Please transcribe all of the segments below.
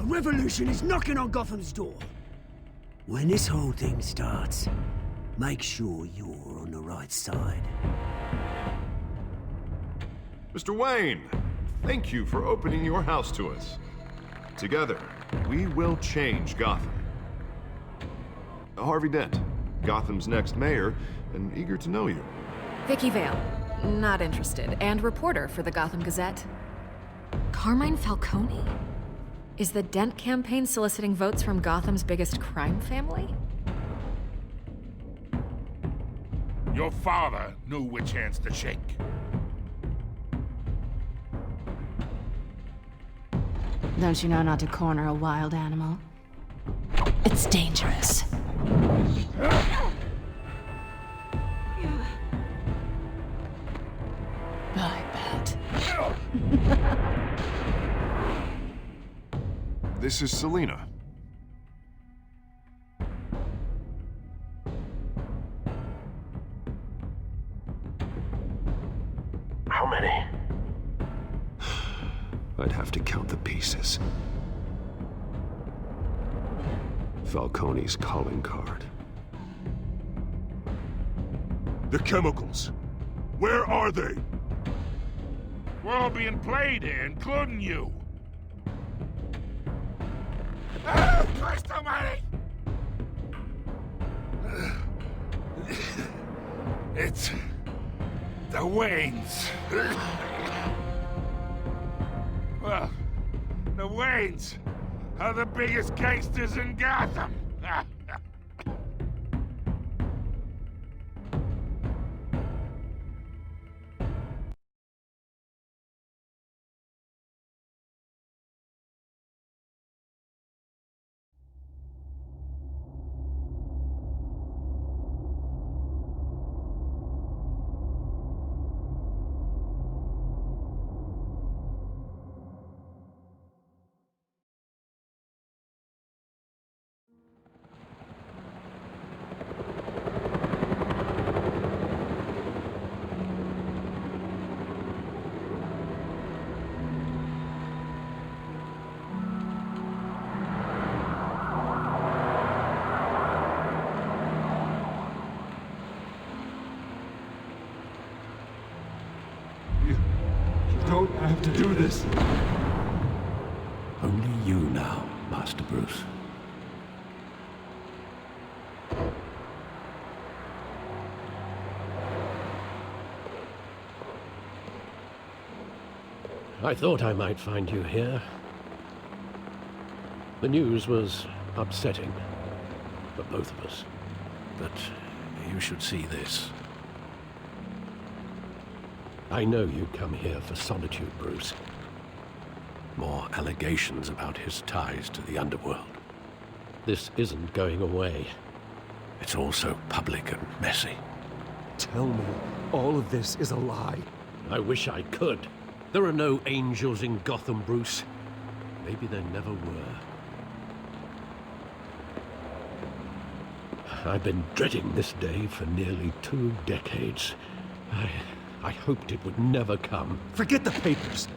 revolution is knocking on Gotham's door. When this whole thing starts, make sure you're on the right side. Mr. Wayne, thank you for opening your house to us. Together, we will change Gotham. Harvey Dent, Gotham's next mayor, and eager to know you. Vicky Vale, not interested, and reporter for the Gotham Gazette. Carmine Falcone? Is the Dent campaign soliciting votes from Gotham's biggest crime family? Your father knew which hands to shake. Don't you know not to corner a wild animal? It's dangerous. I bet. This is Selina. How many? I'd have to count the pieces. Falcone's calling card. The chemicals. Where are they? We're all being played here, including you. Oh, Christ almighty! It's the Waynes. Well, the Waynes are the biggest gangsters in Gotham. Don't have to do this. Only you now, Master Bruce. I thought I might find you here. The news was upsetting for both of us. But you should see this. I know you come here for solitude, Bruce. More allegations about his ties to the underworld. This isn't going away. It's all so public and messy. Tell me, all of this is a lie. I wish I could. There are no angels in Gotham, Bruce. Maybe there never were. I've been dreading this day for nearly 2 decades. I hoped it would never come. Forget the papers.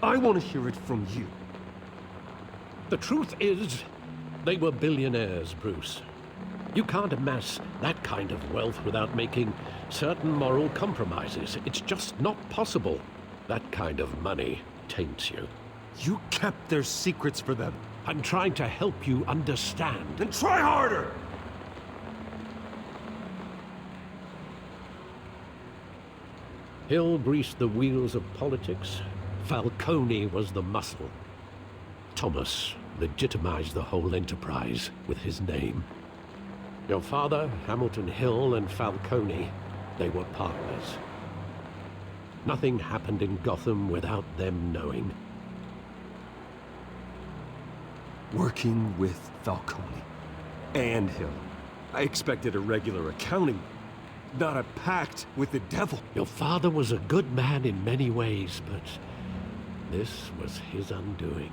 I want to hear it from you. The truth is, they were billionaires, Bruce. You can't amass that kind of wealth without making certain moral compromises. It's just not possible. That kind of money taints you. You kept their secrets for them. I'm trying to help you understand. Then try harder! Hill greased the wheels of politics. Falcone was the muscle. Thomas legitimized the whole enterprise with his name. Your father, Hamilton Hill, and Falcone, they were partners. Nothing happened in Gotham without them knowing. Working with Falcone and Hill. I expected a regular accounting, not a pact with the devil. Your father was a good man in many ways, but this was his undoing.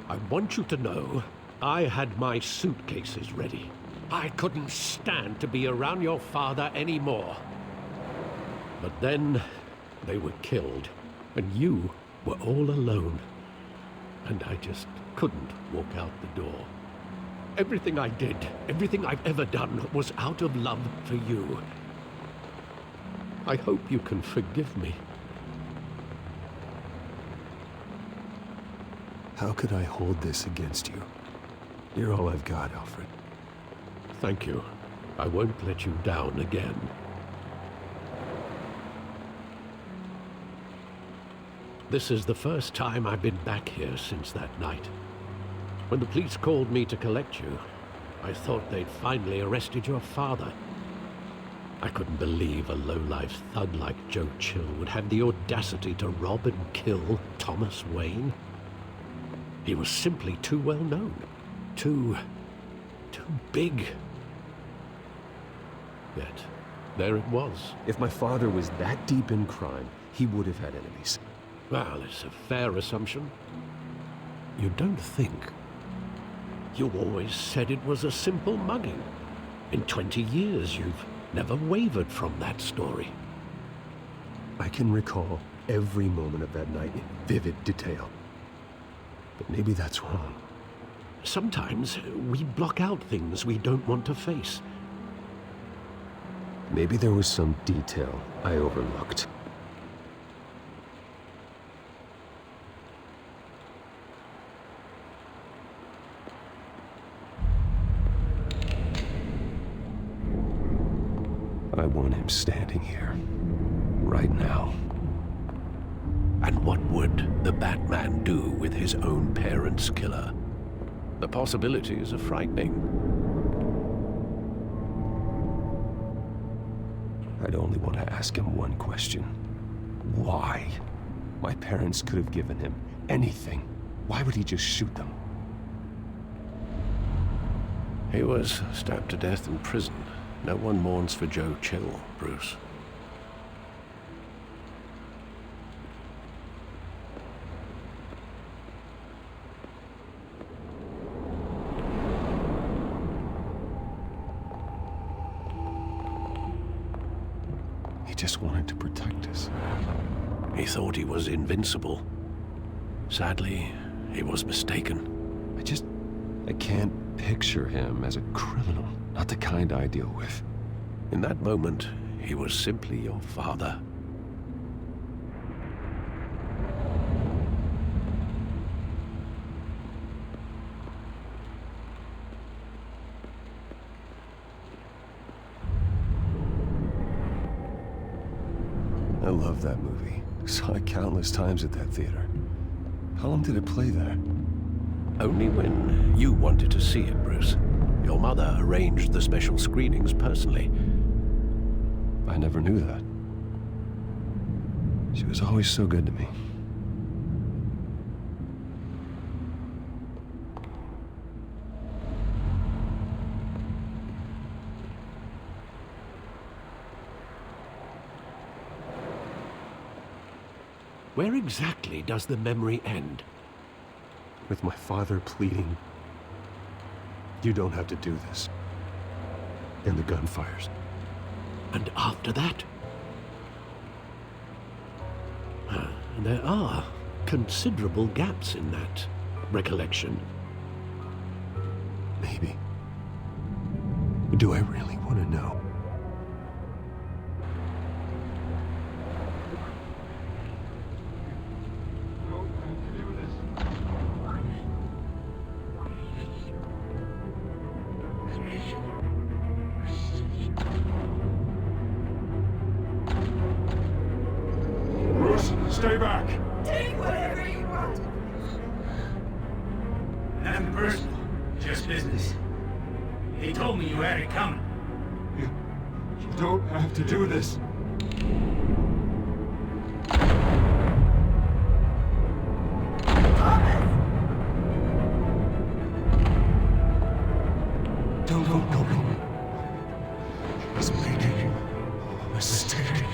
I want you to know, I had my suitcases ready. I couldn't stand to be around your father anymore. But then, they were killed, and you were all alone. And I just couldn't walk out the door. Everything I did, everything I've ever done, was out of love for you. I hope you can forgive me. How could I hold this against you? You're all I've got, Alfred. Thank you. I won't let you down again. This is the first time I've been back here since that night. When the police called me to collect you, I thought they'd finally arrested your father. I couldn't believe a low-life thug like Joe Chill would have the audacity to rob and kill Thomas Wayne. He was simply too well known. Too big. Yet, there it was. If my father was that deep in crime, he would have had enemies. Well, it's a fair assumption. You don't think? You always said it was a simple mugging. In 20 years, you've never wavered from that story. I can recall every moment of that night in vivid detail. But maybe that's wrong. Sometimes we block out things we don't want to face. Maybe there was some detail I overlooked. I want him standing here, right now. And what would the Batman do with his own parents' killer? The possibilities are frightening. I'd only want to ask him one question. Why? My parents could have given him anything. Why would he just shoot them? He was stabbed to death in prison. No one mourns for Joe Chill, Bruce. He just wanted to protect us. He thought he was invincible. Sadly, he was mistaken. I can't picture him as a criminal. Not the kind I deal with. In that moment, he was simply your father. I love that movie. Saw it countless times at that theater. How long did it play there? Only when you wanted to see it, Bruce. Your mother arranged the special screenings personally. I never knew that. She was always so good to me. Where exactly does the memory end? With my father pleading, "You don't have to do this." And the gun fires. And after that? There are considerable gaps in that recollection. Maybe. Do I really want to know? Stay back! Take whatever you want. Nothing personal, just business. He told me you had it coming. You don't have to do this. Don't go. He's making a mistake.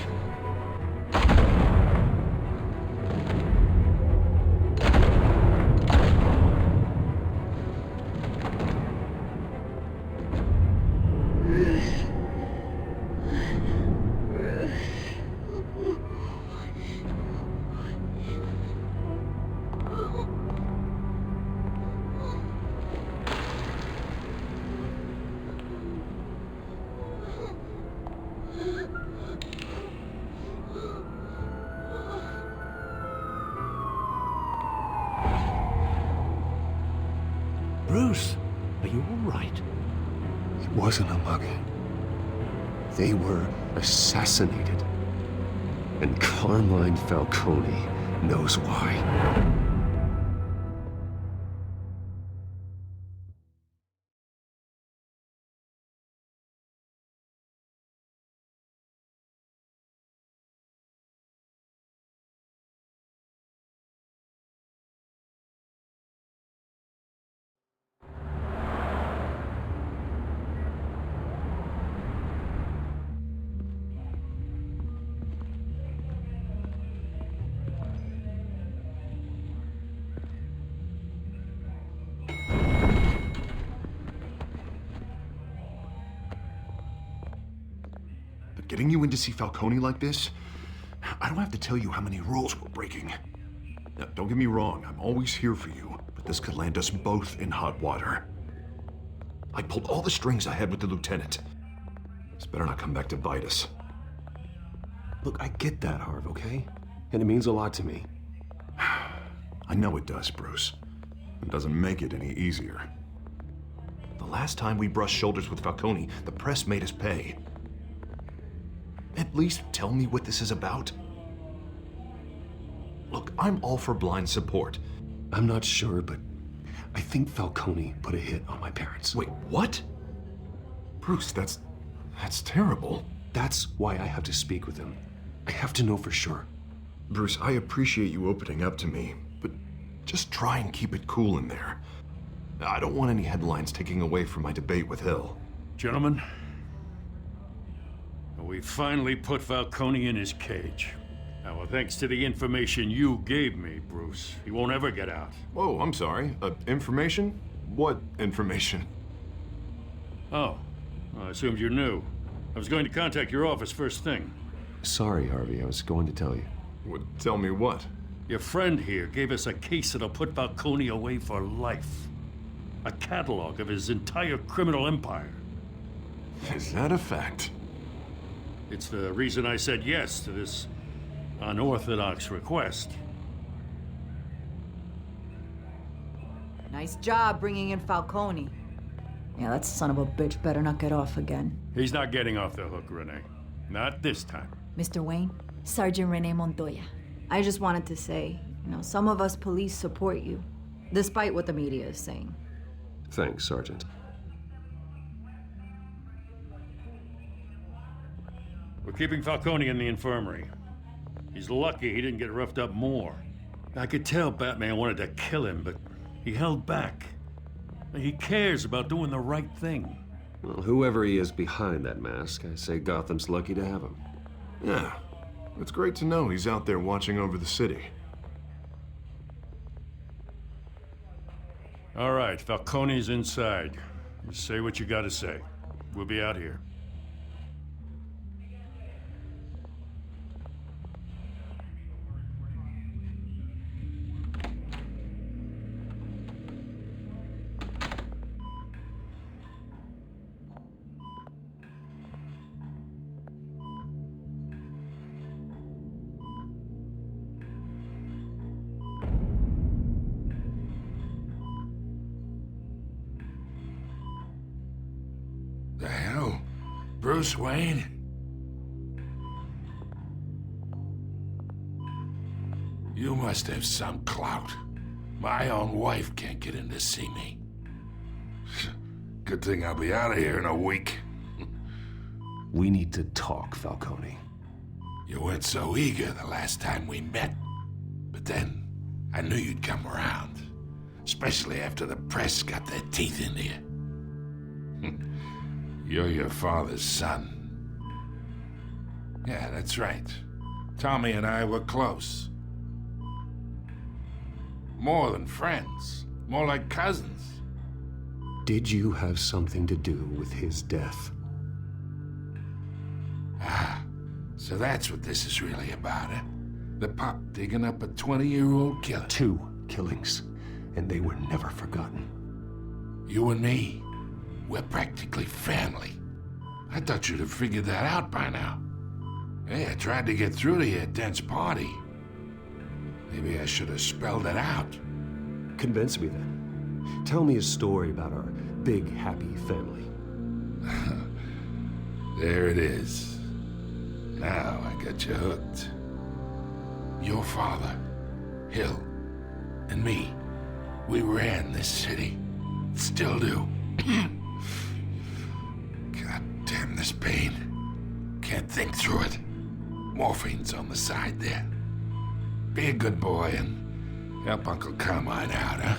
Bruce, are you all right? It wasn't a mugging. They were assassinated. And Carmine Falcone knows why. Getting you in to see Falcone like this? I don't have to tell you how many rules we're breaking. Now, don't get me wrong, I'm always here for you, but this could land us both in hot water. I pulled all the strings I had with the lieutenant. This better not come back to bite us. Look, I get that, Harv, okay? And it means a lot to me. I know it does, Bruce. It doesn't make it any easier. The last time we brushed shoulders with Falcone, the press made us pay. At least tell me what this is about. Look, I'm all for blind support. I'm not sure, but I think Falcone put a hit on my parents. Wait, what? Bruce, that's terrible. That's why I have to speak with him. I have to know for sure. Bruce, I appreciate you opening up to me, but just try and keep it cool in there. I don't want any headlines taking away from my debate with Hill. Gentlemen, we finally put Falcone in his cage. Now, thanks to the information you gave me, Bruce, he won't ever get out. Whoa, I'm sorry. Information? What information? Oh, well, I assumed you knew. I was going to contact your office first thing. Sorry, Harvey, I was going to tell you. Tell me what? Your friend here gave us a case that'll put Falcone away for life. A catalog of his entire criminal empire. Is that a fact? It's the reason I said yes to this unorthodox request. Nice job bringing in Falcone. Yeah, that son of a bitch better not get off again. He's not getting off the hook, Renee. Not this time. Mr. Wayne, Sergeant Renee Montoya. I just wanted to say, some of us police support you, despite what the media is saying. Thanks, Sergeant. We're keeping Falcone in the infirmary. He's lucky he didn't get roughed up more. I could tell Batman wanted to kill him, but he held back. He cares about doing the right thing. Well, whoever he is behind that mask, I say Gotham's lucky to have him. Yeah, it's great to know he's out there watching over the city. All right, Falcone's inside. You say what you gotta say. We'll be out here. The hell? Bruce Wayne? You must have some clout. My own wife can't get in to see me. Good thing I'll be out of here in a week. We need to talk, Falcone. You weren't so eager the last time we met. But then, I knew you'd come around. Especially after the press got their teeth into you. You're your father's son. Yeah, that's right. Tommy and I were close. More than friends. More like cousins. Did you have something to do with his death? Ah, so that's what this is really about, eh? The pup digging up a 20-year-old killer. 2 killings, and they were never forgotten. You and me, we're practically family. I thought you'd have figured that out by now. Hey, I tried to get through to you at Dent's party. Maybe I should have spelled it out. Convince me then. Tell me a story about our big, happy family. There it is. Now I got you hooked. Your father, Hill, and me, we ran this city. Still do. God damn this pain. Can't think through it. Morphine's on the side there. Be a good boy and help Uncle Carmine out, huh?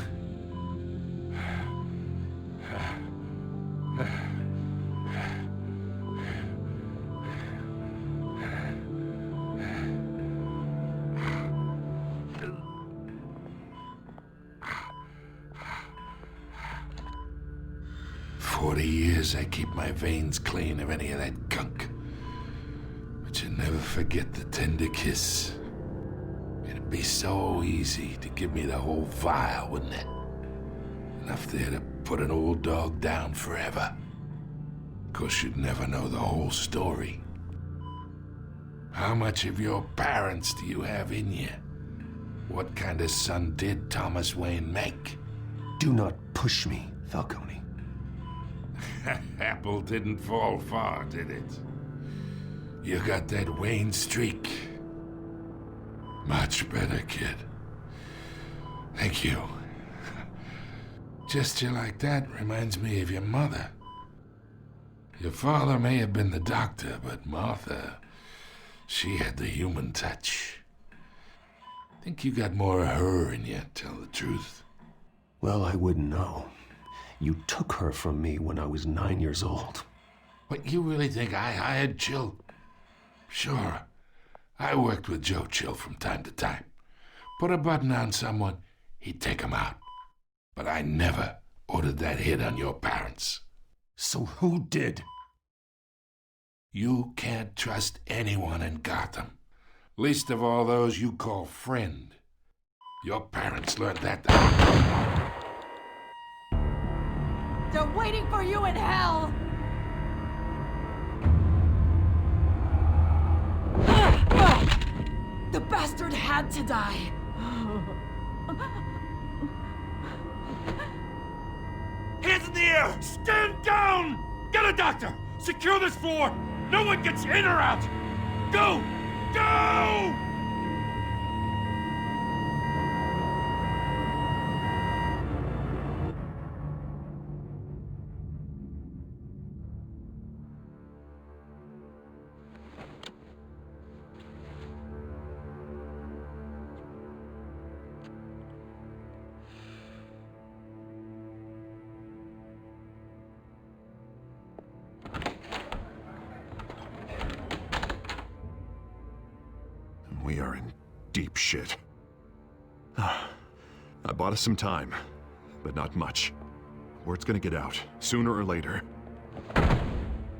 40 years I keep my veins clean of any of that gunk. But you never forget the tender kiss. It'd be so easy to give me the whole vial, wouldn't it? Enough there to put an old dog down forever. Of course, you'd never know the whole story. How much of your parents do you have in you? What kind of son did Thomas Wayne make? Do not push me, Falcone. Apple didn't fall far, did it? You got that Wayne streak. Much better, kid. Thank you. Gesture like that reminds me of your mother. Your father may have been the doctor, but Martha, she had the human touch. Think you got more of her in you, tell the truth. Well, I wouldn't know. You took her from me when I was 9 years old. What, you really think I hired Chill? Sure. I worked with Joe Chill from time to time. Put a button on someone, he'd take him out. But I never ordered that hit on your parents. So who did? You can't trust anyone in Gotham. Least of all those you call friend. Your parents learned that. They're waiting for you in hell! The bastard had to die! Hands in the air! Stand down! Get a doctor! Secure this floor! No one gets in or out! Go! Go! We are in deep shit. I bought us some time, but not much. Word's gonna get out, sooner or later.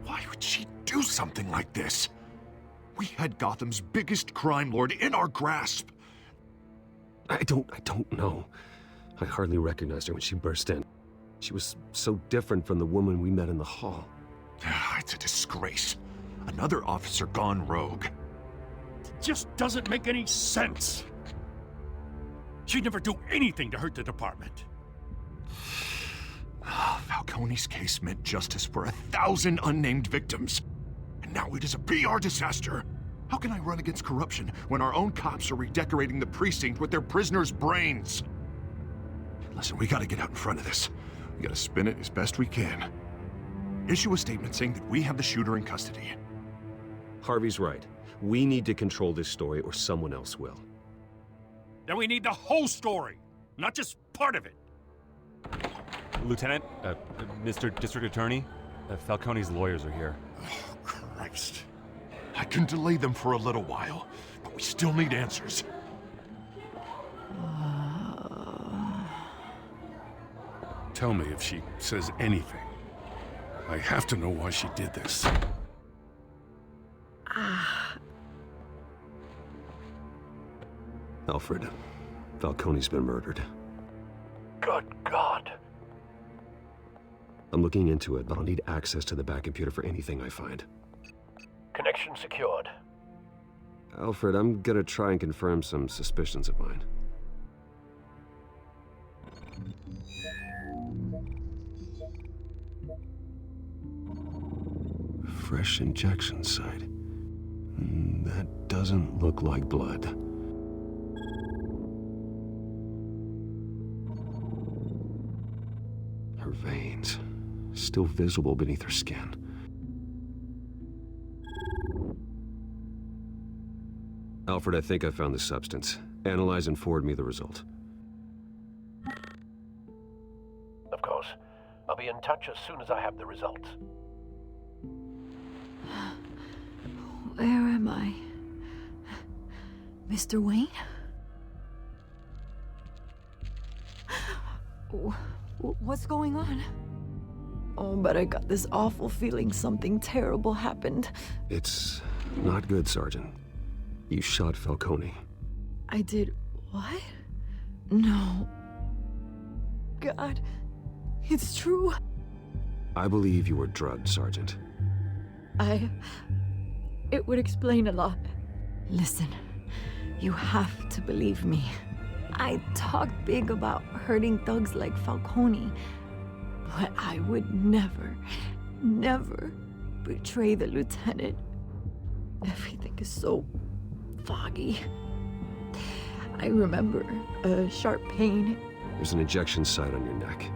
Why would she do something like this? We had Gotham's biggest crime lord in our grasp. I don't know. I hardly recognized her when she burst in. She was so different from the woman we met in the hall. It's a disgrace. Another officer gone rogue. Just doesn't make any sense. She'd never do anything to hurt the department. Falcone's case meant justice for 1,000 unnamed victims. And now it is a PR disaster. How can I run against corruption when our own cops are redecorating the precinct with their prisoners' brains? Listen, we gotta get out in front of this. We gotta spin it as best we can. Issue a statement saying that we have the shooter in custody. Harvey's right. We need to control this story or someone else will. Then we need the whole story, not just part of it. Lieutenant, Mr. District Attorney, Falcone's lawyers are here. Oh, Christ. I can delay them for a little while, but we still need answers. Tell me if she says anything. I have to know why she did this. Alfred, Falcone's been murdered. Good God. I'm looking into it, but I'll need access to the back computer for anything I find. Connection secured. Alfred, I'm gonna try and confirm some suspicions of mine. fresh injection site. That doesn't look like blood. Her veins, still visible beneath her skin. Alfred, I think I found the substance. Analyze and forward me the result. Of course. I'll be in touch as soon as I have the results. Where am I? Mr. Wayne? What's going on? Oh, but I got this awful feeling something terrible happened. It's not good, Sergeant. You shot Falcone. I did what? No. God, it's true. I believe you were drugged, Sergeant. It would explain a lot. Listen, you have to believe me. I talk big about hurting thugs like Falcone, but I would never betray the lieutenant. Everything is so foggy. I remember a sharp pain. There's an injection site on your neck.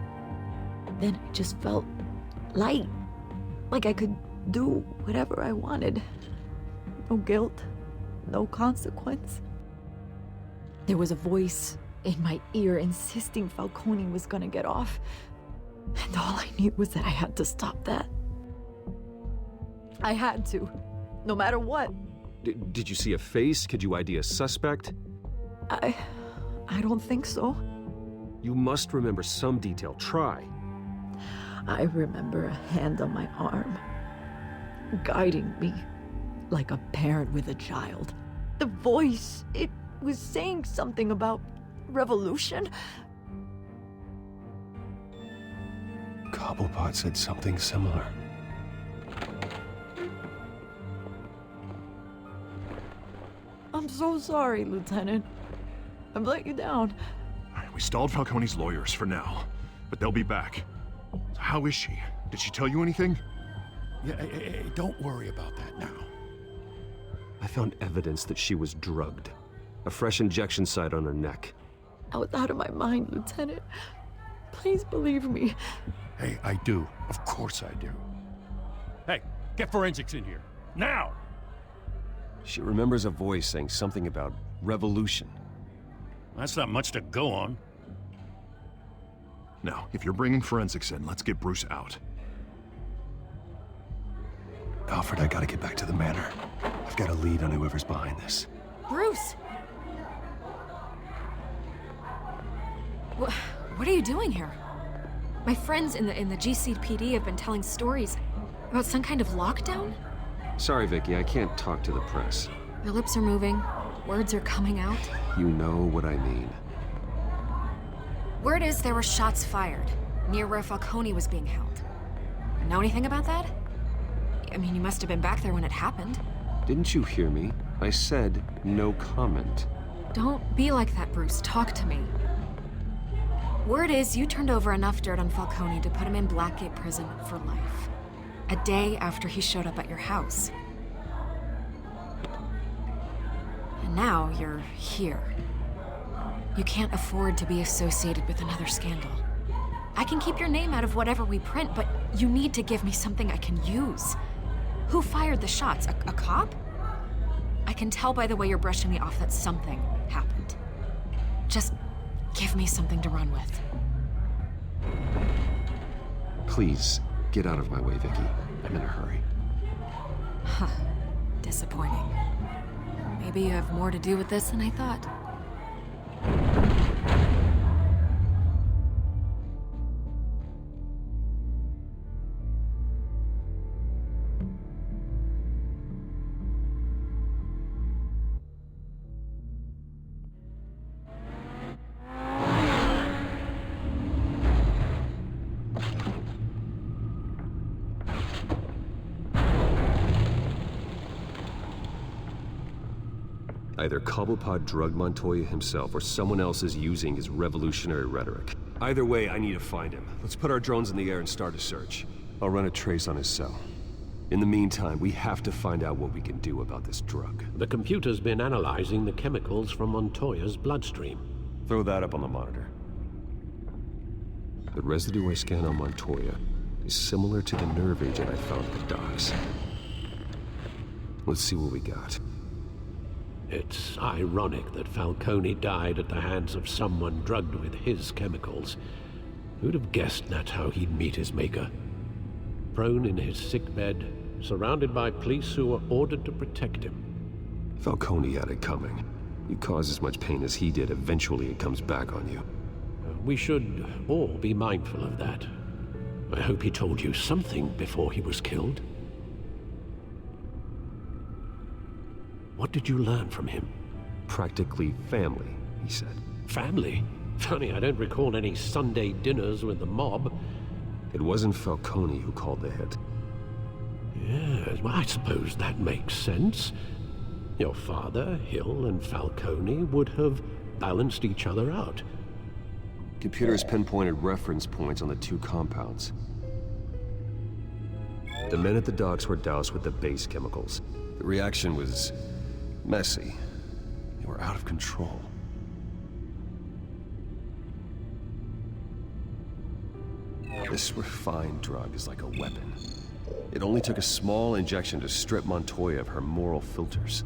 Then I just felt light, like I could do whatever I wanted. No guilt, no consequence. There was a voice in my ear insisting Falcone was gonna get off. And all I knew was that I had to stop that. I had to, no matter what. Did you see a face? Could you ID a suspect? I don't think so. You must remember some detail. Try. I remember a hand on my arm, guiding me like a parent with a child. The voice, it was saying something about revolution. Cobblepot said something similar. I'm so sorry, Lieutenant. I've let you down. We stalled Falcone's lawyers for now, but they'll be back. So how is she? Did she tell you anything? Yeah, hey, don't worry about that now. I found evidence that she was drugged. A fresh injection site on her neck. I was out of my mind, Lieutenant. Please believe me. Hey, I do. Of course I do. Hey, get forensics in here. Now! She remembers a voice saying something about revolution. That's not much to go on. Now, if you're bringing forensics in, let's get Bruce out. Alfred, I gotta get back to the manor. I've got a lead on whoever's behind this. Bruce! What are you doing here? My friends in the GCPD have been telling stories about some kind of lockdown? Sorry, Vicky, I can't talk to the press. Your lips are moving, words are coming out. You know what I mean. Word is there were shots fired near where Falcone was being held. Know anything about that? I mean, you must have been back there when it happened. Didn't you hear me? I said no comment. Don't be like that, Bruce. Talk to me. Word is you turned over enough dirt on Falcone to put him in Blackgate Prison for life. A day after he showed up at your house. And now you're here. You can't afford to be associated with another scandal. I can keep your name out of whatever we print, but you need to give me something I can use. Who fired the shots? A cop? I can tell by the way you're brushing me off that something happened. Just give me something to run with. Please, get out of my way, Vicky. I'm in a hurry. Huh. Disappointing. Maybe you have more to do with this than I thought. Either Cobblepot drugged Montoya himself, or someone else is using his revolutionary rhetoric. Either way, I need to find him. Let's put our drones in the air and start a search. I'll run a trace on his cell. In the meantime, we have to find out what we can do about this drug. The computer's been analyzing the chemicals from Montoya's bloodstream. Throw that up on the monitor. The residue I scan on Montoya is similar to the nerve agent I found at the docks. Let's see what we got. It's ironic that Falcone died at the hands of someone drugged with his chemicals. Who'd have guessed that's how he'd meet his maker? Prone in his sickbed, surrounded by police who were ordered to protect him. Falcone had it coming. You cause as much pain as he did, eventually it comes back on you. We should all be mindful of that. I hope he told you something before he was killed. What did you learn from him? Practically family, he said. Family? Funny, I don't recall any Sunday dinners with the mob. It wasn't Falcone who called the hit. Yes, well, I suppose that makes sense. Your father, Hill, and Falcone would have balanced each other out. Computers pinpointed reference points on the two compounds. The men at the docks were doused with the base chemicals. The reaction was messy. They were out of control. This refined drug is like a weapon. It only took a small injection to strip Montoya of her moral filters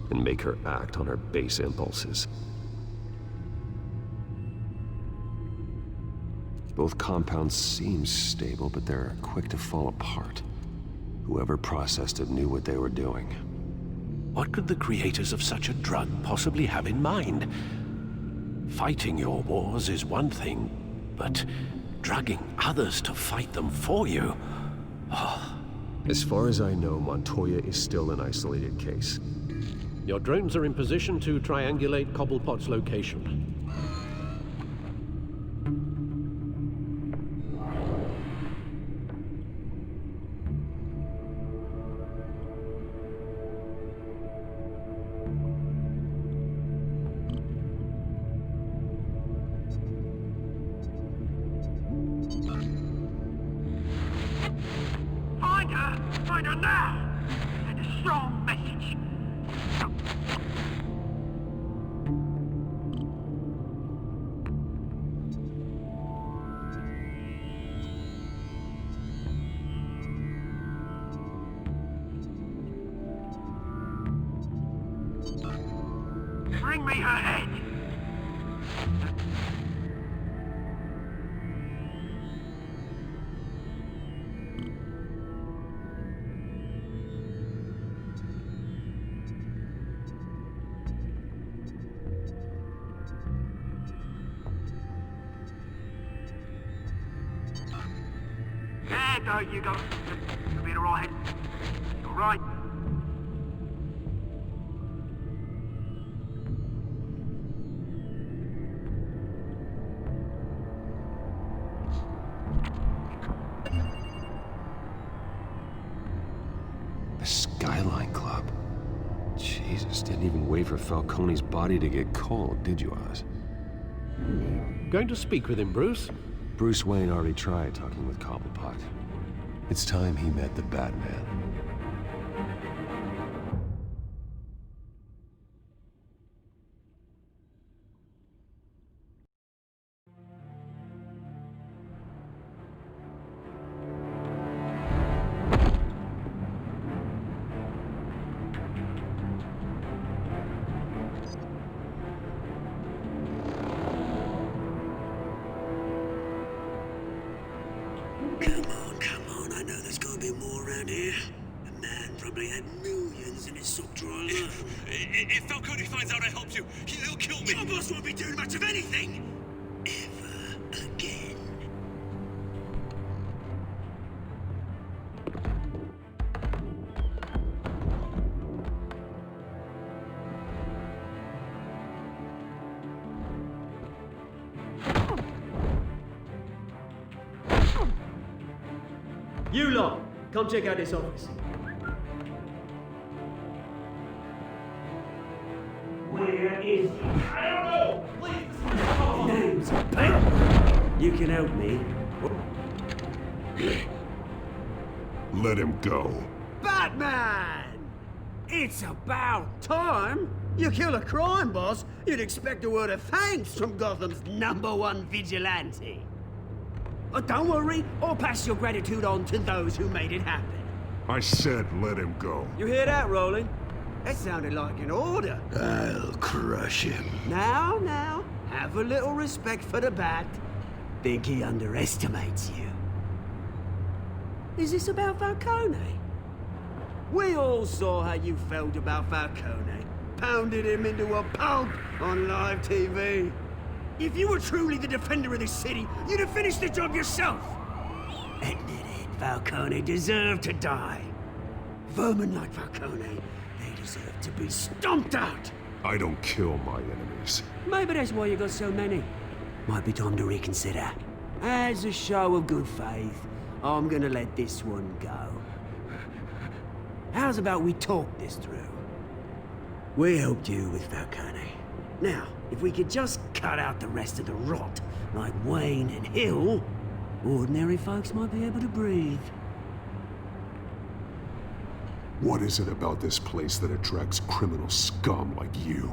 and make her act on her base impulses. Both compounds seem stable, but they're quick to fall apart. Whoever processed it knew what they were doing. What could the creators of such a drug possibly have in mind? Fighting your wars is one thing, but drugging others to fight them for you? Oh. As far as I know, Montoya is still an isolated case. Your drones are in position to triangulate Cobblepot's location. Find her now! Send a strong message. Bring me her head! There you go. You'll be alright. You're right. The Skyline Club. Jesus, didn't even wait for Falcone's body to get cold, did you, Oz? Going to speak with him, Bruce? Bruce Wayne already tried talking with Cobblepot. It's time he met the Batman. Come on, I know there's gonna be more around here. The man probably had millions in his sock drawer. If Falcone finds out I helped you, he'll kill me. Your boss won't be doing much of anything! Ever again. You lot, come check out this office. Where is he? I don't know! Please! Name's Ben! You can help me. Let him go. Batman! It's about time! You kill a crime boss, you'd expect a word of thanks from Gotham's #1 vigilante. But don't worry, I'll pass your gratitude on to those who made it happen. I said let him go. You hear that, Roland? That sounded like an order. I'll crush him. Now, have a little respect for the Bat. Think he underestimates you. Is this about Falcone? We all saw how you felt about Falcone. Pounded him into a pulp on live TV. If you were truly the defender of this city, you'd have finished the job yourself. Admit it, Falcone deserved to die. Vermin like Falcone, they deserve to be stomped out. I don't kill my enemies. Maybe that's why you got so many. Might be time to reconsider. As a show of good faith, I'm gonna let this one go. How's about we talk this through? We helped you with Falcone. Now, if we could just cut out the rest of the rot, like Wayne and Hill, ordinary folks might be able to breathe. What is it about this place that attracts criminal scum like you?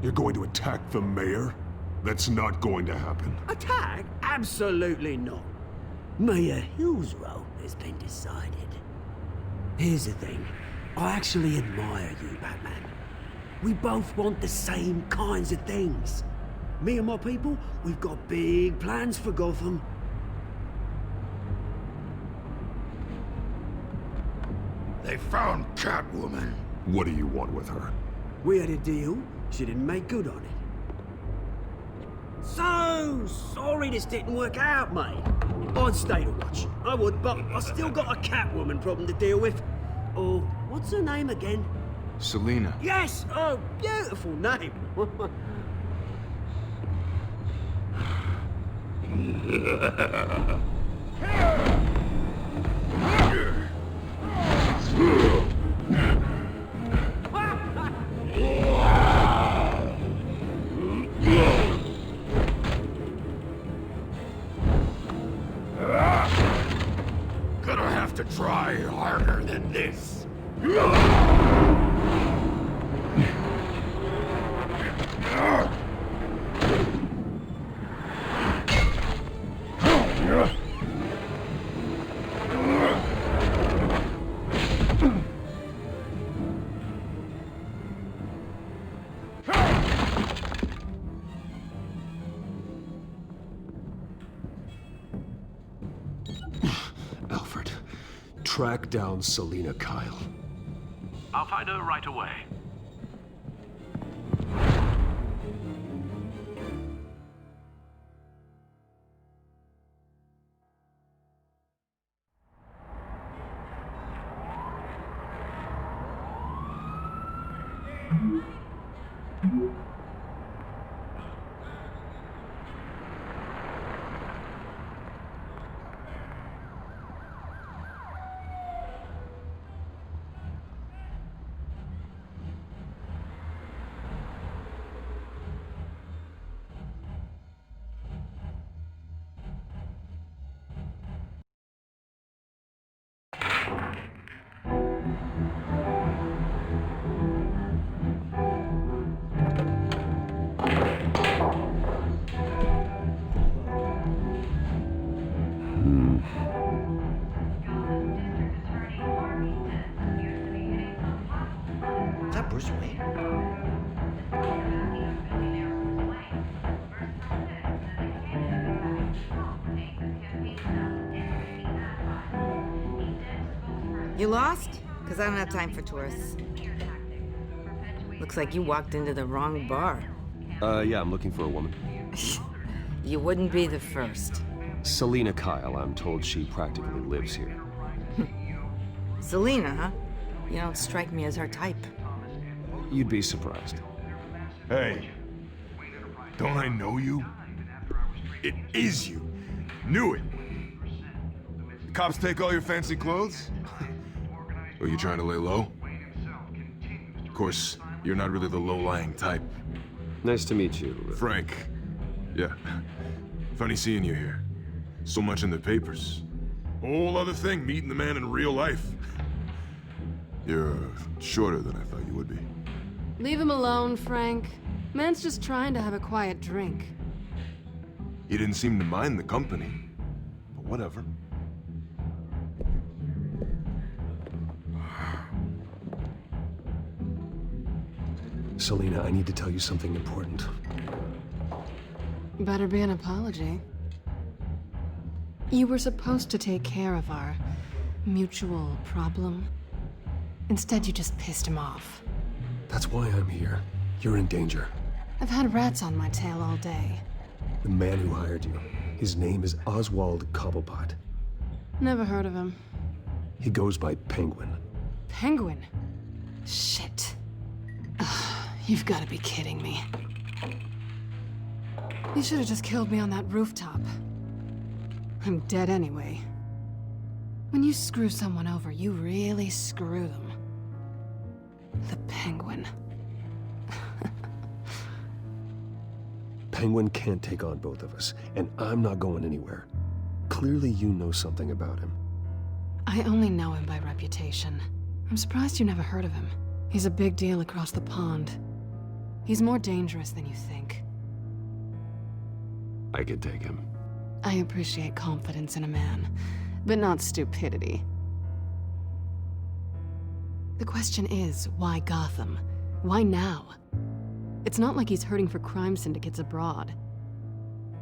You're going to attack the mayor? That's not going to happen. Attack? Absolutely not. Mayor Hill's role has been decided. Here's the thing. I actually admire you, Batman. We both want the same kinds of things. Me and my people, we've got big plans for Gotham. They found Catwoman. What do you want with her? We had a deal. She didn't make good on it. So sorry this didn't work out, mate. I'd stay to watch. I would, but I still got a Catwoman problem to deal with. Oh, what's her name again? Selina. Yes! Oh, beautiful name. Gonna have to try harder than this. Alfred, track down Selina Kyle. I'll find her right away. Is that Bruce Wayne? You lost? Because I don't have time for tourists. Looks like you walked into the wrong bar. Yeah, I'm looking for a woman. You wouldn't be the first. Selina Kyle, I'm told she practically lives here. Selina, huh? You don't strike me as her type. You'd be surprised. Hey, don't I know you? It is you. Knew it. The cops take all your fancy clothes? Are you trying to lay low? Of course, you're not really the low-lying type. Nice to meet you. Frank. Yeah. Funny seeing you here. So much in the papers. Whole other thing, meeting the man in real life. You're shorter than I thought you would be. Leave him alone, Frank. Man's just trying to have a quiet drink. He didn't seem to mind the company. But whatever. Selina, I need to tell you something important. Better be an apology. You were supposed to take care of our mutual problem. Instead, you just pissed him off. That's why I'm here. You're in danger. I've had rats on my tail all day. The man who hired you, his name is Oswald Cobblepot. Never heard of him. He goes by Penguin. Penguin? Shit. Ugh, you've got to be kidding me. You should have just killed me on that rooftop. I'm dead anyway. When you screw someone over, you really screw them. The Penguin. Penguin can't take on both of us, and I'm not going anywhere. Clearly you know something about him. I only know him by reputation. I'm surprised you never heard of him. He's a big deal across the pond. He's more dangerous than you think. I could take him. I appreciate confidence in a man, but not stupidity. The question is, why Gotham? Why now? It's not like he's hurting for crime syndicates abroad.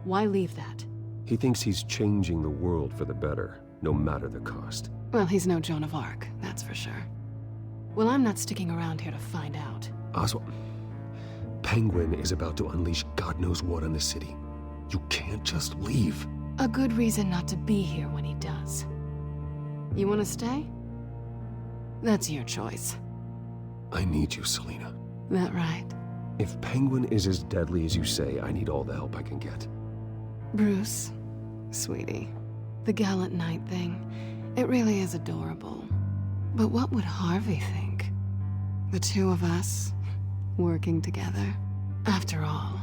Why leave that? He thinks he's changing the world for the better, no matter the cost. Well, he's no Joan of Arc, that's for sure. Well, I'm not sticking around here to find out. Oswald, Penguin is about to unleash God knows what on the city. You can't just leave. A good reason not to be here when he does. You want to stay? That's your choice. I need you, Selina. That right? If Penguin is as deadly as you say, I need all the help I can get. Bruce, sweetie, the gallant knight thing, it really is adorable. But what would Harvey think? The two of us, working together? After all,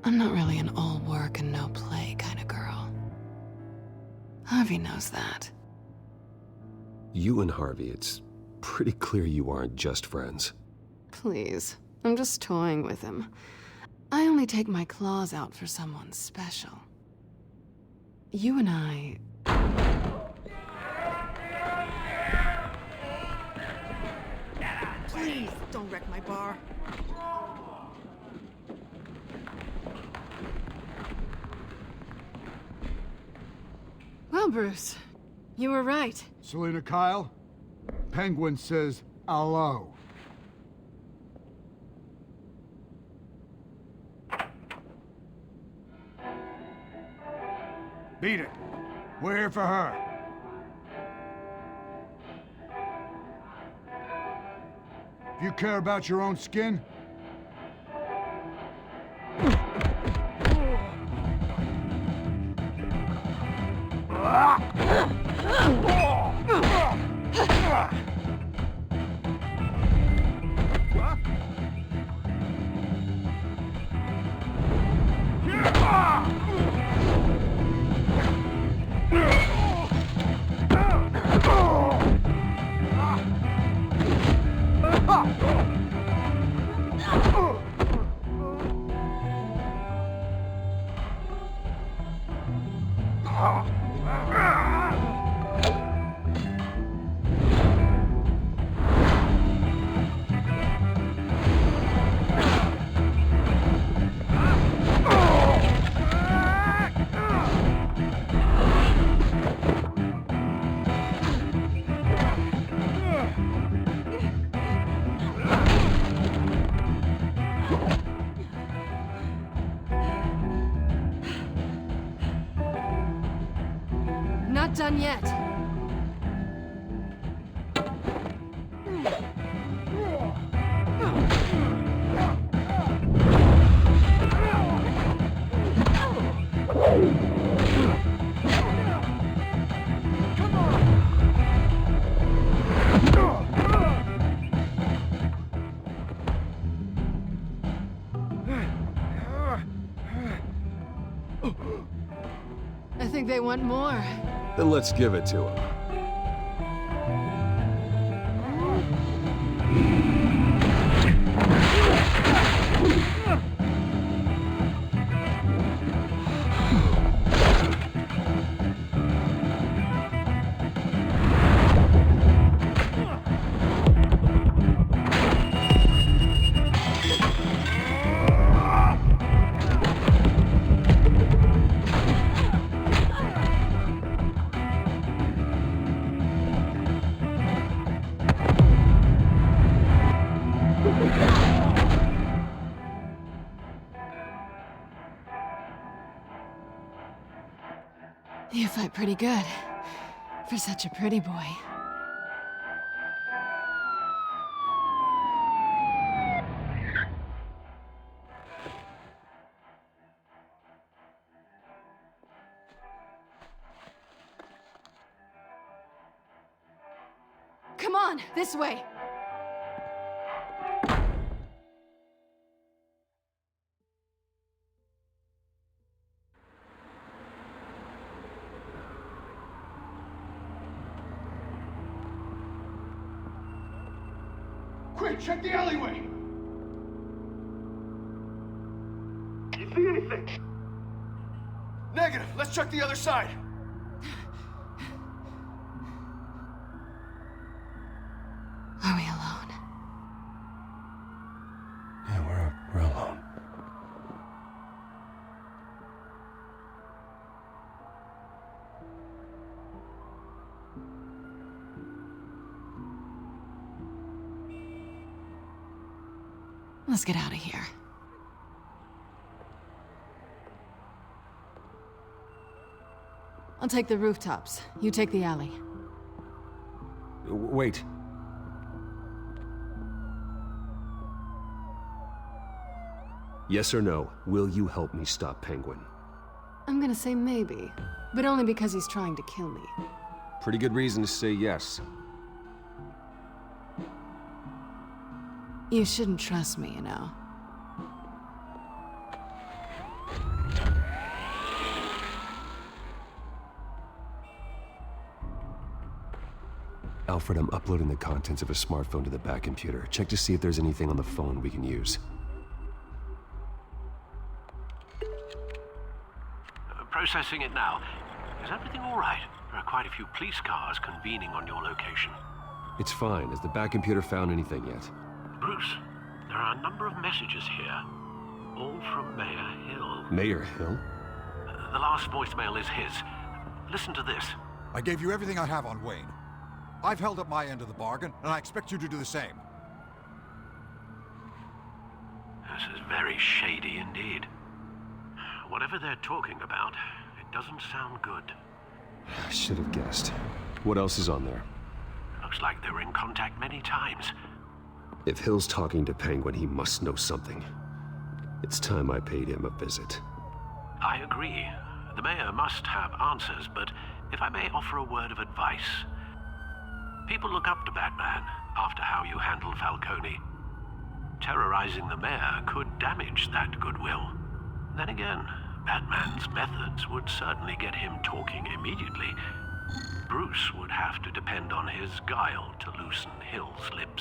I'm not really an all work and no play kind of girl. Harvey knows that. You and Harvey, it's pretty clear you aren't just friends. Please, I'm just toying with him. I only take my claws out for someone special. You and I... Please, don't wreck my bar. Well, Bruce, you were right. Selina Kyle, Penguin says hello. Beat it. We're here for her. If you care about your own skin, Not done yet. I think they want more. Then let's give it to him. You fight pretty good. For such a pretty boy. Come on, this way! Quick, check the alleyway! You see anything? Negative. Let's check the other side. Are we alone? Yeah, we're alone. Let's get out of here. I'll take the rooftops. You take the alley. Wait. Yes or no, will you help me stop Penguin? I'm gonna say maybe, but only because he's trying to kill me. Pretty good reason to say yes. You shouldn't trust me, you know. Alfred, I'm uploading the contents of a smartphone to the back computer. Check to see if there's anything on the phone we can use. Processing it now. Is everything all right? There are quite a few police cars convening on your location. It's fine. Has the back computer found anything yet? Bruce, there are a number of messages here, all from Mayor Hill. Mayor Hill? The last voicemail is his. Listen to this. I gave you everything I have on Wayne. I've held up my end of the bargain, and I expect you to do the same. This is very shady indeed. Whatever they're talking about, it doesn't sound good. I should have guessed. What else is on there? Looks like they were in contact many times. If Hill's talking to Penguin, he must know something. It's time I paid him a visit. I agree. The mayor must have answers, but if I may offer a word of advice. People look up to Batman after how you handled Falcone. Terrorizing the mayor could damage that goodwill. Then again, Batman's methods would certainly get him talking immediately. Bruce would have to depend on his guile to loosen Hill's lips.